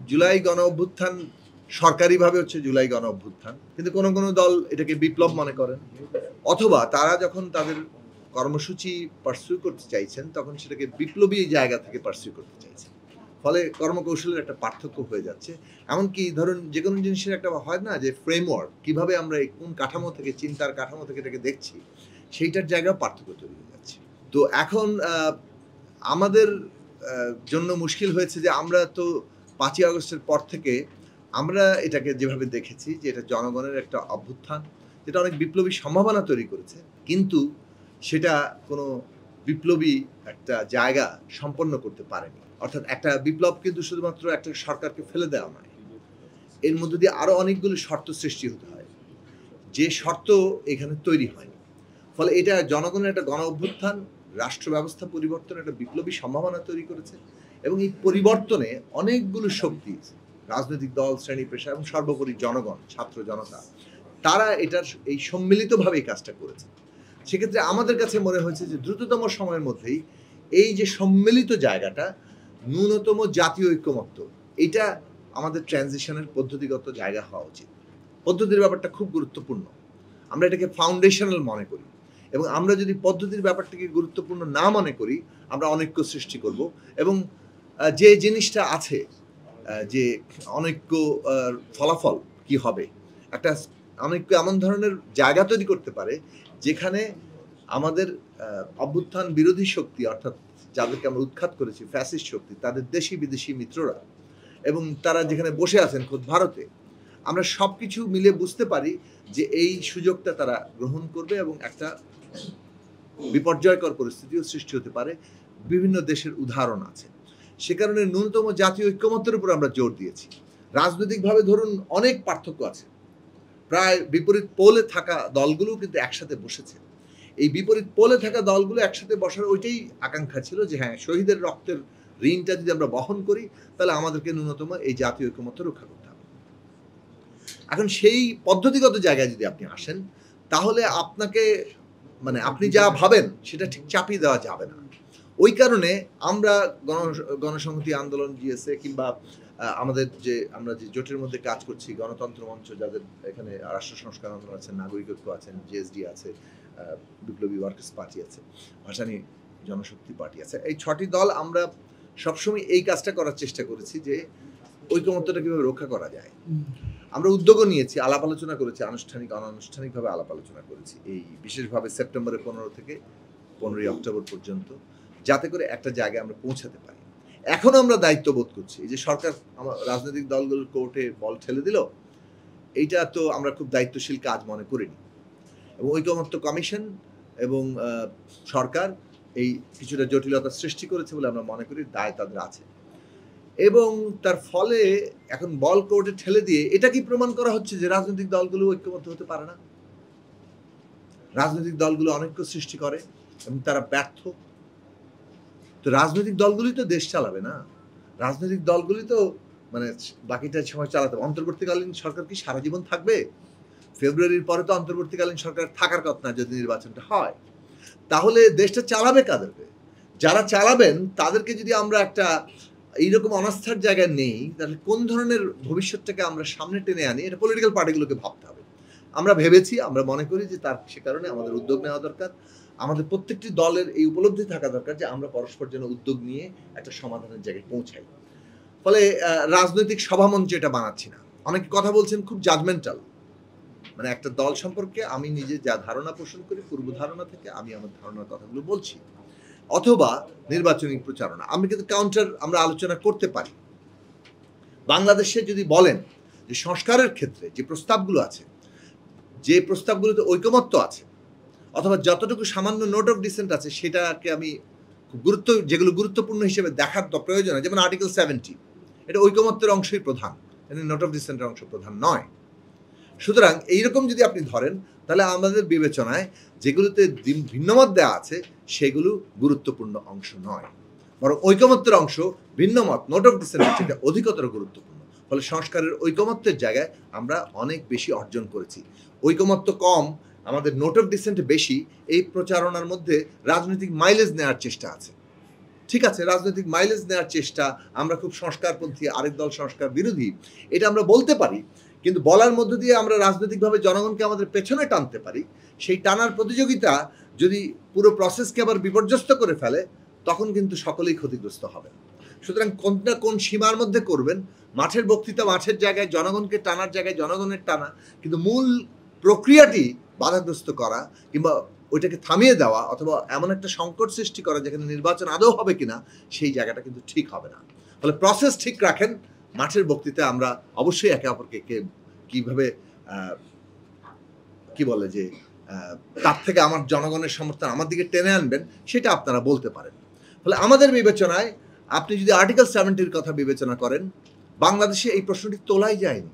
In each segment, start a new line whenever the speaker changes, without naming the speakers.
জুলাই গণ অভ্যুত্থান সরকারিভাবে হচ্ছে জুলাই গণ অভ্যুত্থান, কিন্তু কোনো কোনো দল এটাকে বিপ্লব মনে করেন, অথবা তারা যখন তাদের কর্মসূচি পার্সিউ করতে চাইছেন তখন সেটাকে বিপ্লবী জায়গা থেকে পার্সিউ করতে চাইছেন। ফলে কর্মকৌশলের একটা পার্থক্য হয়ে যাচ্ছে। এমনকি ধরুন যে কোনো জিনিসের একটা হয় না যে ফ্রেমওয়ার্ক, কিভাবে আমরা কোন কাঠামো থেকে, চিন্তার কাঠামো থেকে এটাকে দেখছি, সেইটার জায়গায় পার্থক্য তৈরি হয়ে যাচ্ছে। তো এখন আমাদের জন্য মুশকিল হয়েছে যে আমরা তো ৫ই আগস্টের পর থেকে আমরা এটাকে যেভাবে দেখেছি যে এটা জনগণের একটা অভ্যুত্থান, যেটা অনেক বিপ্লবী সম্ভাবনা তৈরি করেছে, কিন্তু সেটা কোনো বিপ্লবী একটা জায়গা সম্পন্ন করতে পারেনি। অর্থাৎ একটা বিপ্লব কিন্তু শুধুমাত্র একটা সরকারকে ফেলে দেওয়া নয়, এর মধ্যে দিয়ে আরও অনেকগুলো শর্ত সৃষ্টি হতে হয়, যে শর্ত এখানে তৈরি হয়নি। ফলে এটা জনগণের একটা গণ অভ্যুত্থান, রাষ্ট্র ব্যবস্থা পরিবর্তনের একটা বিপ্লবী সম্ভাবনা তৈরি করেছে, এবং এই পরিবর্তনে অনেকগুলো শক্তি, রাজনৈতিক দল, শ্রেণী পেশা এবং সর্বোপরি জনগণ, ছাত্র জনতা, তারা এটার এই সম্মিলিতভাবে এই কাজটা করেছে। সেক্ষেত্রে আমাদের কাছে মনে হয়েছে যে দ্রুততম সময়ের মধ্যেই এই যে সম্মিলিত জায়গাটা, ন্যূনতম জাতীয় ঐক্যমত্য, এটা আমাদের ট্রানজিশনের পদ্ধতিগত জায়গা হওয়া উচিত। পদ্ধতির ব্যাপারটা খুব গুরুত্বপূর্ণ, আমরা এটাকে ফাউন্ডেশনাল মনে করি, এবং আমরা যদি পদ্ধতির ব্যাপারটাকে গুরুত্বপূর্ণ না মনে করি আমরা অনৈক্য সৃষ্টি করব। এবং যে জিনিসটা আছে যে অনৈক্য ফলাফল কি হবে, একটা অনৈক্য এমন ধরনের জায়গা তৈরি করতে পারে যেখানে আমাদের অভ্যুত্থান বিরোধী শক্তি, অর্থাৎ যাদেরকে আমরা উৎখাত করেছি, ফ্যাসিস্ট শক্তি, তাদের দেশি বিদেশি মিত্ররা, এবং তারা যেখানে বসে আছেন খোদ ভারতে, আমরা সব কিছু মিলে বুঝতে পারি যে এই সুযোগটা তারা গ্রহণ করবে এবং একটা বিপর্যয়কর পরিস্থিতিও সৃষ্টি হতে পারে। বিভিন্ন দেশের উদাহরণ আছে। সে কারণে ন্যূনতম জাতীয় ঐক্যমত্যের উপর আমরা জোর দিয়েছি। রাজনৈতিকভাবে ধরুন অনেক পার্থক্য আছে, প্রায় বিপরীত পোলে থাকা দলগুলো কিন্তু একসাথে বসেছে। এই বিপরীত পোলে থাকা দলগুলো একসাথে বসার ওইটাই আকাঙ্ক্ষা ছিল যে হ্যাঁ, শহীদের রক্তের ঋণটা যদি আমরা বহন করি তাহলে আমাদেরকে ন্যূনতম এই জাতীয় ঐক্যমত্য রক্ষা করতে হবে। এখন সেই পদ্ধতিগত জায়গায় যদি আপনি আসেন তাহলে আপনাকে মানে আপনি যা ভাবেন সেটা ঠিক চাপিয়ে দেওয়া যাবে না। ওই কারণে আমরা গণসংহতি আন্দোলন, জিএসএ, কিংবা আমাদের যে আমরা যে জোটের মধ্যে কাজ করছি, গণতন্ত্র মঞ্চ, যাদের এখানে রাষ্ট্র সংস্কার আন্দোলন আছেন, নাগরিক ঐক্য আছেন, জিএসডি আছে, বিপ্লবী ওয়ার্কার্স পার্টি আছে, ভাসানী জনশক্তি পার্টি আছে, এই 6টি দল আমরা সবসময় এই কাজটা করার চেষ্টা করেছি যে ঐকমত্যটা কীভাবে রক্ষা করা যায়। আমরা উদ্যোগও নিয়েছি, আলাপ আলোচনা করেছি, আনুষ্ঠানিক অনানুষ্ঠানিকভাবে আলাপ আলোচনা করেছি, এই বিশেষভাবে সেপ্টেম্বরের 15 থেকে 15ই অক্টোবর পর্যন্ত, যাতে করে একটা জায়গায় আমরা পৌঁছাতে পারি। এখন আমরা দায়িত্ব বোধ করছি, এই যে সরকার রাজনৈতিক দলগুলোর কোর্টে বল ঠেলে দিল, এইটা তো আমরা খুব দায়িত্বশীল কাজ মনে করিনি, এবং ঐকমত্য কমিশন এবং সরকার এই কিছুটা জটিলতা সৃষ্টি করেছে বলে আমরা মনে করি দায় তাদের আছে। এবং তার ফলে এখন বল কোর্টে ঠেলে দিয়ে এটা কি প্রমাণ করা হচ্ছে যে রাজনৈতিক দলগুলো ঐক্যবদ্ধ হতে পারে না? রাজনৈতিক দলগুলো অনৈক্য সৃষ্টি করে এবং তারা ব্যর্থ। তো রাজনৈতিক দলগুলি তো দেশ চালাবে না, রাজনৈতিক দলগুলি তো মানে বাকিটা সময় চালাতে হবে। অন্তর্বর্তীকালীন সরকার কি সারা জীবন থাকবে? ফেব্রুয়ারির পরে তো অন্তর্বর্তীকালীন সরকার থাকার কথা না যদি নির্বাচনটা হয়। তাহলে দেশটা চালাবে কাদেরকে? যারা চালাবেন তাদেরকে যদি আমরা একটা এইরকম অনাস্থার জায়গায় নেই, তাহলে কোন ধরনের ভবিষ্যৎটাকে আমরা সামনে টেনে আনি, এটা পলিটিক্যাল পার্টিগুলোকে ভাবতে হবে। আমরা ভেবেছি, আমরা মনে করি যে তার সে কারণে আমাদের উদ্যোগ নেওয়া দরকার। আমাদের প্রত্যেকটি দলের এই উপলব্ধি থাকা দরকার যে আমরা পরস্পর যেন উদ্যোগ নিয়ে একটা সমাধানের জায়গায় পৌঁছাই। ফলে রাজনৈতিক সভামঞ্চ এটা বানাচ্ছি না। অনেকে কথা বলছেন খুব জাজমেন্টাল, মানে একটা দল সম্পর্কে আমি নিজে যা ধারণা পোষণ করি পূর্ব ধারণা থেকে আমি আমার ধারণার কথাগুলো বলছি, অথবা নির্বাচনী প্রচারণা। আমি কিন্তু কাউন্টার আমরা আলোচনা করতে পারি। বাংলাদেশে যদি বলেন যে সংস্কারের ক্ষেত্রে যে প্রস্তাবগুলো আছে, যে প্রস্তাবগুলোতে ঐকমত্য আছে, অথবা যতটুকু সামান্য নোট অফ ডিসেন্ট আছে, সেটাকে আমি যেগুলো গুরুত্বপূর্ণ হিসেবে দেখার প্রয়োজন হয়, যেমন আর্টিকেল 70, এটা ঐকমত্যের অংশই প্রধান, নোট অফ ডিসেন্টের অংশ প্রধান নয়। সুতরাং এইরকম যদি আপনি ধরেন তাহলে আমাদের বিবেচনায় যেগুলোতে ভিন্নমত দেওয়া আছে সেগুলো গুরুত্বপূর্ণ অংশ নয়, বরং ঐকমত্যের অংশ ভিন্নমত, নোট অফ ডিসেন্টের থেকে অধিকতর গুরুত্বপূর্ণ। ফলে সংস্কারের ঐকমত্যের জায়গায় আমরা অনেক বেশি অর্জন করেছি। ঐকমত্য কম, আমাদের নোট অফ ডিসেন্ট বেশি, এই প্রচারণার মধ্যে রাজনৈতিক মাইলেজ নেওয়ার চেষ্টা আছে। ঠিক আছে, রাজনৈতিক মাইলেজ নেওয়ার চেষ্টা, আমরা খুব সংস্কারপন্থী, আরেক দল সংস্কার বিরোধী, এটা আমরা বলতে পারি, কিন্তু বলার মধ্য দিয়ে আমরা রাজনৈতিকভাবে জনগণকে আমাদের পেছনে টানতে পারি। সেই টানার প্রতিযোগিতা যদি পুরো প্রসেসকে আবার বিপর্যস্ত করে ফেলে, তখন কিন্তু সকলেই ক্ষতিগ্রস্ত হবে। সুতরাং কোনটা কোন সীমার মধ্যে করবেন, মাঠের বক্তৃতা মাঠের জায়গায়, জনগণকে টানার জায়গায় জনগণের টানা, কিন্তু মূল প্রক্রিয়াটি বাধাগ্রস্ত করা কিংবা ওইটাকে থামিয়ে দেওয়া অথবা এমন একটা সংকট সৃষ্টি করা যেখানে নির্বাচন আদৌ হবে কিনা, সেই জায়গাটা কিন্তু ঠিক হবে না। ফলে প্রসেস ঠিক রাখেন, মাঠের বক্তৃতায় আমরা অবশ্যই একে অপরকে কিভাবে কি বলে যে তার থেকে আমার জনগণের সমর্থন আমার দিকে টেনে আনবেন, সেটা আপনারা বলতে পারেন। ফলে আমাদের বিবেচনায় আপনি যদি আর্টিকেল 70-র কথা বিবেচনা করেন, বাংলাদেশে এই প্রশ্নটি তোলাই যায়নি।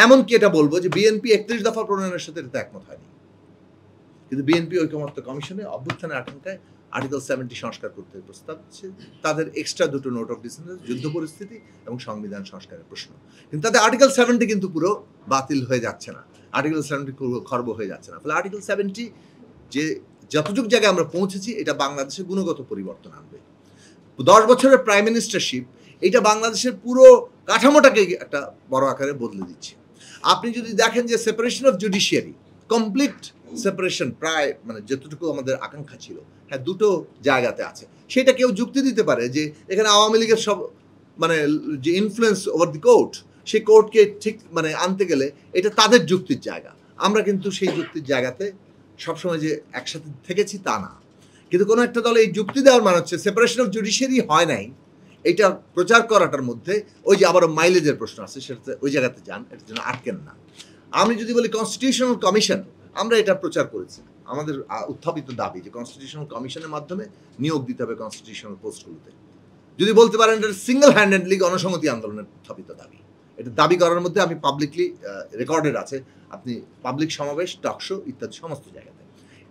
এমনকি এটা বলবো যে বিএনপি 31 দফা প্রণয়নের সাথে এটা একমত হয়নি, কিন্তু বিএনপি ঐকমত্য কমিশনে অভ্যুত্থানের আকাঙ্ক্ষায় আর্টিকেল 70 সংস্কার করতে প্রস্তাব দিচ্ছে। তাদের এক্সট্রা দুটো নোট অফ ডিসেন্ট, যুদ্ধ পরিস্থিতি এবং সংবিধান সংস্কারের প্রশ্ন, কিন্তু তাদের আর্টিকেল 70 কিন্তু পুরো বাতিল হয়ে যাচ্ছে না, আর্টিকেল 70 পুরো খর্ব হয়ে যাচ্ছে না। ফলে আর্টিকেল 70 যে যতটুকু জায়গায় আমরা পৌঁছেছি, এটা বাংলাদেশে গুণগত পরিবর্তন আনবে। 10 বছরের প্রাইম মিনিস্টারশিপ, এটা বাংলাদেশের পুরো কাঠামোটাকে একটা বড় আকারে বদলে দিচ্ছে। আপনি যদি দেখেন যে separation of judiciary, complete separation, প্রায় মানে যতটুকু আমাদের আকাঙ্ক্ষা ছিল, হ্যাঁ দুটো জায়গাতে আছে। সেটা কেউ যুক্তি দিতে পারে যে এখানে আওয়ামী লীগের সব মানে যে ইনফ্লুয়েন্স ওভার দি কোর্ট, সেই কোর্টকে ঠিক মানে আনতে গেলে এটা তাদের যুক্তির জায়গা। আমরা কিন্তু সেই যুক্তির জায়গাতে সবসময় যে একসাথে থেকেছি তা না, কিন্তু কোনো একটা দলে এই যুক্তি দেওয়ার মানে হচ্ছে সেপারেশন অফ জুডিশিয়ারি হয় নাই, এটা প্রচার করাটার মধ্যে ওই যে আবারও মাইলেজের প্রশ্ন আছে, সেটাতে ওই জায়গাতে যান, এটার জন্য আটকেন না। আমি যদি বলি কনস্টিটিউশনাল কমিশন, আমরা এটা প্রচার করেছি, আমাদের উত্থাপিত দাবি যে কনস্টিটিউশনাল কমিশনের মাধ্যমে নিয়োগ দিতে হবে কনস্টিটিউশনাল পোস্টগুলোতে। যদি বলতে পারেন এটা সিঙ্গেল হ্যান্ডেডলি গণসংহতি আন্দোলনের উত্থাপিত দাবি, এটা দাবি করার মধ্যে আমি পাবলিকলি রেকর্ডেড আছে, আপনি পাবলিক সমাবেশ, টকশো ইত্যাদি সমস্ত জায়গাতে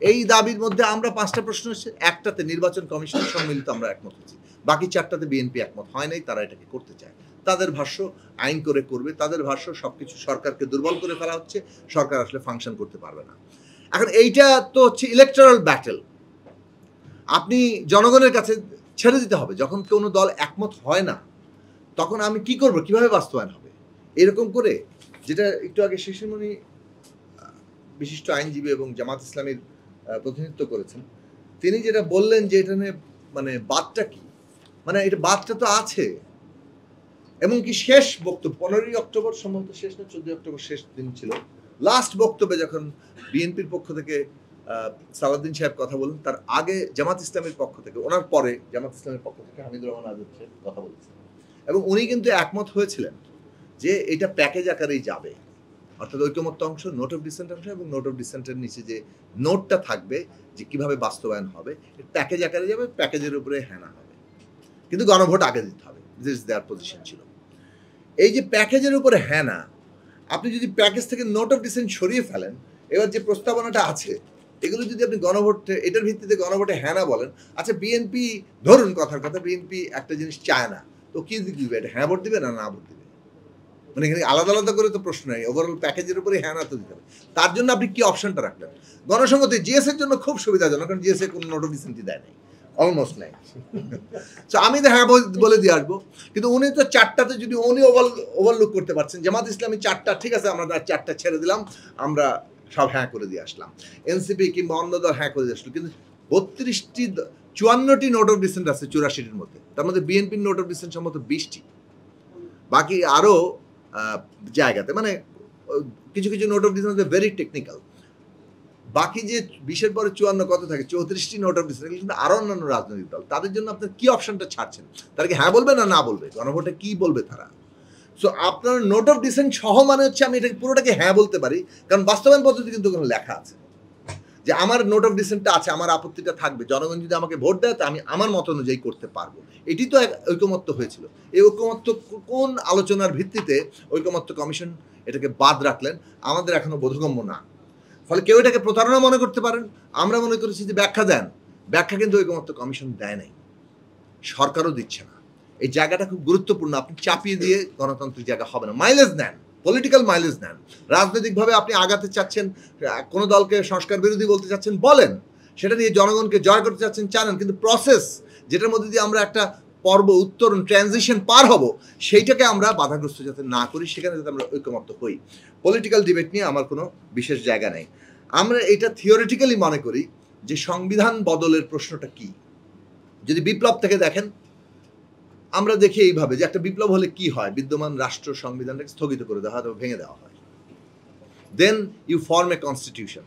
এই দাবির মধ্যে আমরা 5টা প্রশ্ন হচ্ছে, একটাতে নির্বাচন কমিশনের সম্মিলিত আমরা একমত হয়েছি, বাকি 4টাতে বিএনপি একমত হয় নাই, তারা এটাকে করতে চায়। তাদের ভাষ্য আইন করে করবে, তাদের ভাষ্য সবকিছু সরকারকে দুর্বল করে ফেলা হচ্ছে, সরকার আসলে ফাংশন করতে পারবে না। এখন এইটা তো হচ্ছে ইলেকটোরাল ব্যাটেল, আপনি জনগণের কাছে ছেড়ে দিতে হবে। যখন কোনো দল একমত হয় না, তখন আমি কি করব, কিভাবে বাস্তবায়ন হবে, এরকম করে যেটা একটু আগে শিশিরমণি বিশিষ্ট আইনজীবী এবং জামাত ইসলামীর প্রতিনিধিত্ব করেছেন, তিনি যেটা বললেন যে এটা নিয়ে মানে বাদটা কি, মানে এটা বাদটা তো আছে। এমনকি শেষ বক্তব্য 15ই অক্টোবর সম্ভবত শেষ না 14ই অক্টোবর শেষ দিন ছিল, লাস্ট বক্তব্যে যখন বিএনপির পক্ষ থেকে সালাউদ্দিন সাহেব কথা বলেন, তার আগে জামাত ইসলামের পক্ষ থেকে, ওনার পরে জামাত ইসলামের পক্ষ থেকে হামিদুর রহমান আজাদ সাহেব কথা বলেছেন, এবং উনি কিন্তু একমত হয়েছিলেন যে এটা প্যাকেজ আকারেই যাবে, অর্থাৎ ঐকমত্য অংশ, নোট অফ ডিসেন্ট অংশ এবং নোট অফ ডিসেন্টের নিচে যে নোটটা থাকবে যে কিভাবে বাস্তবায়ন হবে, প্যাকেজ আকারে যাবে, প্যাকেজের উপরে হ্যানা হবে, কিন্তু গণভোট আগে দিতে হবে, দিস দেয়ার পজিশন ছিল। এই যে প্যাকেজের উপরে হ্যানা, আপনি যদি প্যাকেজ থেকে নোট অফ ডিসেন্ট সরিয়ে ফেলেন, এবার যে প্রস্তাবনাটা আছে এগুলো যদি আপনি গণভোটে, এটার ভিত্তিতে গণভোটে হ্যাঁ না বলেন, আচ্ছা বিএনপি ধরুন কথার কথা বিএনপি একটা জিনিস চায় না, তো কি দিবে, এটা হ্যাঁ ভোট দিবে না না ভোট দিবে, মানে এখানে আলাদা আলাদা করে তো প্রশ্ন নেই, ওভারঅল প্যাকেজের উপরে হ্যাঁ না তো দিতে হবে। তার জন্য আপনি কি অপশনটা রাখলেন? গণসংহতি জিএস এর জন্য খুব সুবিধাজনক, কারণ জিএস এ কোনো নোট অফ ডিসেন্টই দেয় নাই, অলমোস্ট নাই। তো আমি তো হ্যাঁ বলে দিয়ে আসবো, কিন্তু উনি তো 4টাতে যদি উনি ওভারলুক করতে পারছেন, জামাত ইসলামী 4টা, ঠিক আছে আমরা 4টা ছেড়ে দিলাম, আমরা সব হ্যাঁ করে দিয়ে আসলাম, এনসিপি কিংবা অন্য দল হ্যাঁ করে দিয়ে আসলো, কিন্তু 54টি নোট অফ ডিসেন্ট আছে 84টির মধ্যে, তার মধ্যে বিএনপির নোট অফ ডিসেন্ট সম্ভবত 20টি, বাকি আরও জায়গাতে মানে কিছু কিছু note of decent very technical, বাকি যে 20-এর পরে 54 কত থাকে, 34টি নোট অফ ডিসেন্ট, কিন্তু আরো অন্যান্য রাজনৈতিক দল, তাদের জন্য আপনার কি অপশনটা ছাড়ছেন? তারা কি হ্যাঁ বলবে না না বলবে? গণভোটে কি বলবে তারা? সো আপনার নোট অফ ডিসেন্ট সহ মানে হচ্ছে আমি এটাকে পুরোটাকে হ্যাঁ বলতে পারি, কারণ বাস্তবায়ন পদ্ধতি কিন্তু কোনো লেখা আছে যে আমার নোট অফ ডিসেন্টটা আছে, আমার আপত্তিটা থাকবে, জনগণ যদি আমাকে ভোট দেয় তা আমি আমার মত অনুযায়ী করতে পারবো। এটি তো ঐকমত্য হয়েছিল। এই ঐকমত্য কোন আলোচনার ভিত্তিতে ঐকমত্য কমিশন এটাকে বাদ রাখলেন আমাদের এখনো বোধগম্য না। ফলে কেউ এটাকে প্রতারণা মনে করতে পারেন, আমরা মনে করেছি যে ব্যাখ্যা দেন, ব্যাখ্যা কিন্তু ঐকমত্য কমিশন দেয় নাই, সরকারও দিচ্ছে না। এই জায়গাটা খুব গুরুত্বপূর্ণ, আপনি চাপিয়ে দিয়ে গণতান্ত্রিক জায়গা হবে না। মাইলেজ নেন, পলিটিক্যাল মাইলেজ নেন, রাজনৈতিকভাবে আপনি আগাতে চাচ্ছেন, কোনো দলকে সংস্কার বিরোধী বলতে চাচ্ছেন বলেন, সেটা নিয়ে জনগণকে জয় করতে চাচ্ছেন জানেন, কিন্তু প্রসেস যেটার মধ্যে দিয়ে আমরা একটা পর্ব উত্তরণ ট্রানজিশন পার হব, সেইটাকে আমরা বাধাগ্রস্ত যাতে না করি, সেখানে যাতে আমরা ঐকমত্য হই। পলিটিক্যাল ডিবেট নিয়ে আমার কোনো বিশেষ জায়গা নেই। আমরা এটা থিওরিটিক্যালি মনে করি যে সংবিধান বদলের প্রশ্নটা কি। যদি বিপ্লব থেকে দেখেন, আমরা দেখি এইভাবে যে একটা বিপ্লব হলে কি হয়, বিদ্যমান রাষ্ট্র সংবিধানটাকে স্থগিত করে দেওয়া হয় অথবা ভেঙে দেওয়া হয়। Then you form a constitution,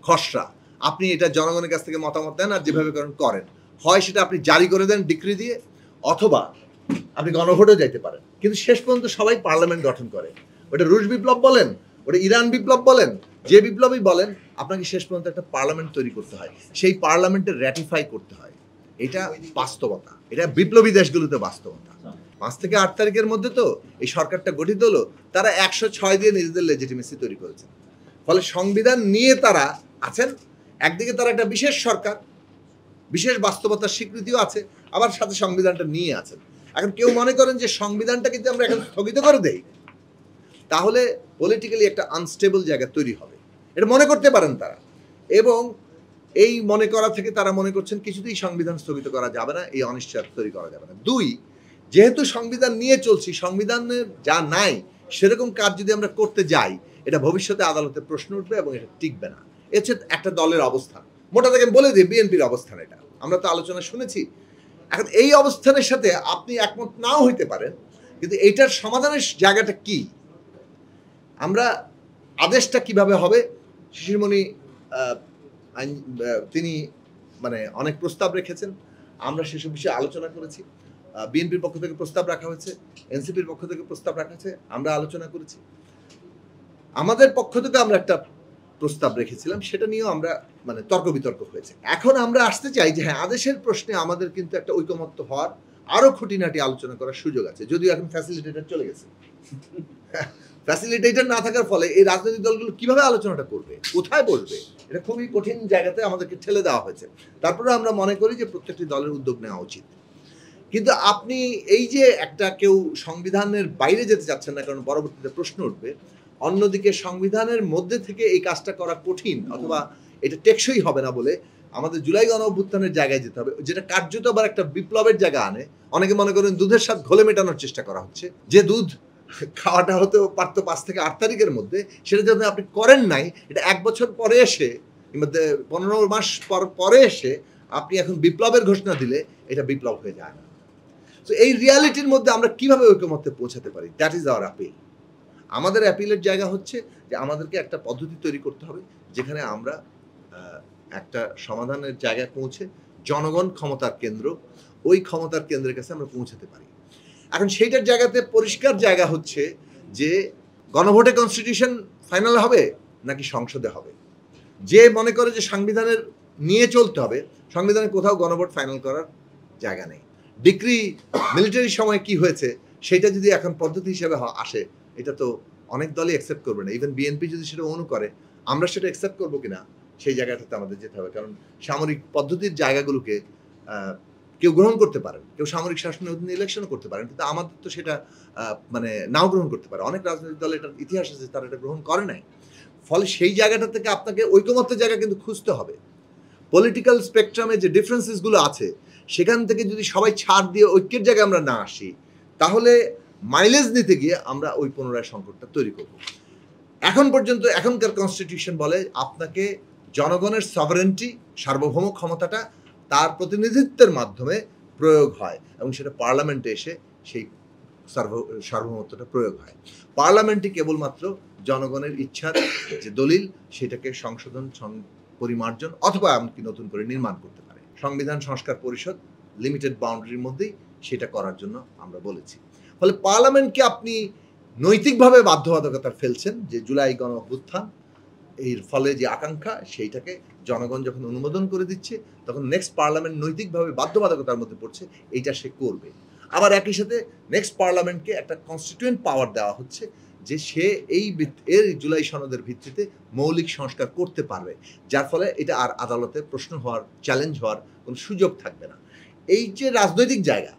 খসড়া। আপনি এটা জনগণের কাছ থেকে মতামত দেন আর যেভাবে করেন, হয় সেটা আপনি জারি করে দেন ডিক্রি দিয়ে, অথবা আপনি গণভোটেও যাইতে পারেন। কিন্তু শেষ পর্যন্ত সবাই পার্লামেন্ট গঠন করে। ওটা রুশ বিপ্লব বলেন, ওটা ইরান বিপ্লব বলেন, যে বিপ্লবই বলেন, আপনাকে শেষ পর্যন্ত একটা পার্লামেন্ট তৈরি করতে হয়, সেই পার্লামেন্টে র্যাটিফাই করতে হয়। এটা বাস্তবতা, এটা বিপ্লবী দেশগুলোতে বাস্তবতা। 5 থেকে 8 তারিখের মধ্যে তো এই সরকারটা গঠিত হলো, তারা 106 দিয়ে নিজেদের লেজিটিমেসি তৈরি করেছেন। ফলে সংবিধান নিয়ে তারা আছেন, একদিকে তারা একটা বিশেষ সরকার, বিশেষ বাস্তবতার স্বীকৃতিও আছে, আবার সাথে সংবিধানটা নিয়ে আছেন। এখন কেউ মনে করেন যে সংবিধানটা কিন্তু আমরা এখন স্থগিত করে দেই, তাহলে পলিটিক্যালি একটা আনস্টেবল জায়গা তৈরি হবে, এটা মনে করতে পারেন তারা। এবং এই মনে করা থেকে তারা মনে করছেন কিছুতেই সংবিধান স্থগিত করা যাবে না, এই অনিশ্চয়তা তৈরি করা যাবে না। 2, যেহেতু সংবিধান নিয়ে চলছি, সংবিধানের যা নাই সেরকম কাজ যদি আমরা করতে যাই, এটা ভবিষ্যতে আদালতে প্রশ্ন উঠবে এবং এটা টিকবে না। এছে একটা দলের অবস্থান, মোটা থেকে বলে দিই বিএনপির অবস্থান, এটা আমরা তো আলোচনা শুনেছি। এখন এই অবস্থানের সাথে আপনি একমত নাও হইতে পারেন, কিন্তু এইটার সমাধানের জায়গাটা কি, আমরা আদেশটা কিভাবে হবে, শিশিরমণি তিনি মানে অনেক প্রস্তাব রেখেছেন, আমরা সেসব বিষয়ে আলোচনা করেছি। বিএনপির পক্ষ থেকে প্রস্তাব রাখা হয়েছে, এনসিপির পক্ষ থেকে প্রস্তাব রাখা হয়েছে, আমরা আলোচনা করেছি। আমাদের পক্ষ থেকে আমরা একটা প্রস্তাব রেখেছিলাম, সেটা নিয়েও আমরা মানে তর্ক বিতর্ক হয়েছে। এখন আমরা আসতে চাই যে হ্যাঁ, আদেশের প্রশ্নে আমাদের কিন্তু একটা ঐকমত্য হওয়ার, আরো খুঁটিনাটি আলোচনা করার সুযোগ আছে, যদিও এখন ফ্যাসিলিটেটর চলে গেছে। ফ্যাসিলিটেটর না থাকার ফলে এই রাজনৈতিক দলগুলো কিভাবে আলোচনাটা করবে, কোথায় বসবে, এটা খুবই কঠিন জায়গাতে আমাদেরকে ঠেলে দেওয়া হয়েছে। তারপরে আমরা মনে করি যে প্রত্যেকটি দলের উদ্যোগ নেওয়া উচিত। কিন্তু আপনি এই যে একটা কেউ সংবিধানের বাইরে যেতে চাচ্ছেন না, কারণ পরবর্তীতে প্রশ্ন উঠবে, অন্যদিকে সংবিধানের মধ্যে থেকে এই কাজটা করা কঠিন অথবা এটা টেকসই হবে না বলে আমাদের জুলাই গণ অভ্যুত্থানের জায়গায় যেতে হবে, যেটা কার্যত আবার একটা বিপ্লবের জায়গা আনে। অনেকে মনে করেন দুধের স্বাদ ঘোলে মেটানোর চেষ্টা করা হচ্ছে, যে দুধ খাওয়াটা হতে পারতো 5 থেকে 8 তারিখের মধ্যে, সেটা যদি আপনি করেন নাই, এটা 1 বছর পরে এসে, 15 মাস পরে এসে আপনি এখন বিপ্লবের ঘোষণা দিলে এটা বিপ্লব হয়ে যায় না। তো এই রিয়ালিটির মধ্যে আমরা কিভাবে ঐকমত্যে পৌঁছাতে পারি, দ্যাট ইজ আওয়ার অ্যাপিল। আমাদের অ্যাপিলের জায়গা হচ্ছে যে আমাদেরকে একটা পদ্ধতি তৈরি করতে হবে যেখানে আমরা একটা সমাধানের জায়গায় পৌঁছে জনগণ ক্ষমতার কেন্দ্র, ওই ক্ষমতার কেন্দ্রের কাছে আমরা পৌঁছাতে পারি। এখন সেইটার জায়গাতে পরিষ্কার জায়গা হচ্ছে যে গণভোটে কনস্টিটিউশন ফাইনাল হবে নাকি সংসদে হবে। যে মনে করে যে সংবিধানের নিয়ে চলতে হবে, সংবিধানে কোথাও গণভোট ফাইনাল করার জায়গা নেই। ডিক্রি মিলিটারি সময় কি হয়েছে সেটা যদি এখন পদ্ধতি হিসেবে আসে, এটা তো অনেক দলই অ্যাকসেপ্ট করবে না। ইভেন বিএনপি যদি সেটা অনু করে, আমরা সেটা অ্যাকসেপ্ট করবো কিনা সেই জায়গাটাতে আমাদের যেতে হবে। কারণ সামরিক পদ্ধতির জায়গাগুলোকে কেউ গ্রহণ করতে পারেন, কেউ সামরিক শাসনের অধীনে ইলেকশনও করতে পারেন, কিন্তু আমাদের তো সেটা মানে নাও গ্রহণ করতে পারে। অনেক রাজনৈতিক দল এটার ইতিহাস আছে, তারা এটা গ্রহণ করে নাই। ফলে সেই জায়গাটা থেকে আপনাকে ঐকমত্যের জায়গা কিন্তু খুঁজতে হবে। পলিটিক্যাল স্পেকট্রামে যে ডিফারেন্সেসগুলো আছে, সেখান থেকে যদি সবাই ছাড় দিয়ে ঐক্যের জায়গায় আমরা না আসি, তাহলে মাইলেজ নিতে গিয়ে আমরা ওই পুনরায় সংকটটা তৈরি করব। এখন পর্যন্ত এখনকার কনস্টিটিউশন বলে আপনাকে জনগণের সভারেন্টি, সার্বভৌম ক্ষমতাটা তার প্রতিনিধিত্বের মাধ্যমে প্রয়োগ হয় এবং সেটা পার্লামেন্টে এসে সেই সার্বভৌমত্বটা প্রয়োগ হয়। পার্লামেন্টই কেবলমাত্র জনগণের ইচ্ছার যে দলিল, সেটাকে সংশোধন, পরিমার্জন অথবা এমনকি নতুন করে নির্মাণ করতে পারে। সংবিধান সংস্কার পরিষদ লিমিটেড বাউন্ডারির মধ্যেই সেটা করার জন্য আমরা বলেছি। ফলে পার্লামেন্টকে আপনি নৈতিকভাবে বাধ্যবাধকতা ফেলছেন যে জুলাই গণ অভ্যুত্থান, এর ফলে যে আকাঙ্ক্ষা, সেইটাকে জনগণ যখন অনুমোদন করে দিচ্ছে, তখন নেক্সট পার্লামেন্ট নৈতিকভাবে বাধ্যবাধকতার মধ্যে পড়ছে, এইটা সে করবে। আবার একই সাথে নেক্সট পার্লামেন্টকে একটা কনস্টিটিউয়েন্ট পাওয়ার দেওয়া হচ্ছে যে সে এর জুলাই সনদের ভিত্তিতে মৌলিক সংস্কার করতে পারবে, যার ফলে এটা আর আদালতে প্রশ্ন হওয়ার, চ্যালেঞ্জ হওয়ার কোনো সুযোগ থাকবে না। এই যে রাজনৈতিক জায়গা,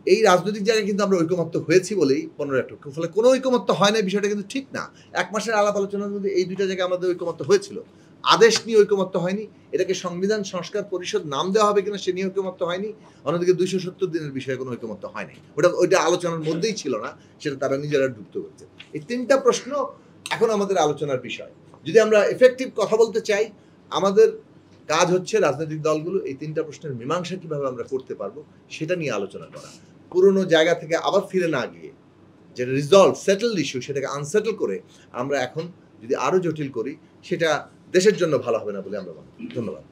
এই রাজনৈতিক জায়গায় কিন্তু আমরা ঐকমত্য হয়েছি বলেই 15 ফলে কোনো ঐকমত্য হয় না, বিষয়টা কিন্তু ঠিক না। 1 মাসের আলাপ আলোচনার মধ্যে এই দুইটা জায়গায় আমাদের ঐকমত্য হয়েছিল। আদেশ নিয়ে ঐকমত্য হয়নি, এটাকে সংবিধান সংস্কার পরিষদ নাম দেওয়া হবে কিনা সে নিয়ে ঐকমত্য হয়নি, অন্যদিকে 270 দিনের বিষয়ে কোনো ঐকমত্য হয় নাই। ওইটা আলোচনার মধ্যেই ছিল না, সেটা তারা নিজেরা যুক্ত করছে। এই 3টা প্রশ্ন এখন আমাদের আলোচনার বিষয়। যদি আমরা এফেক্টিভ কথা বলতে চাই, আমাদের কাজ হচ্ছে রাজনৈতিক দলগুলো এই 3টা প্রশ্নের মীমাংসা কিভাবে আমরা করতে পারবো সেটা নিয়ে আলোচনা করা। পুরনো জায়গা থেকে আবার ফিরে না গিয়ে যেটা রিজলভ সেটেলড ইস্যু সেটাকে আনসেটল করে আমরা এখন যদি আরো জটিল করি সেটা দেশের জন্য ভালো হবে না বলে আমরা মনে করি। ধন্যবাদ।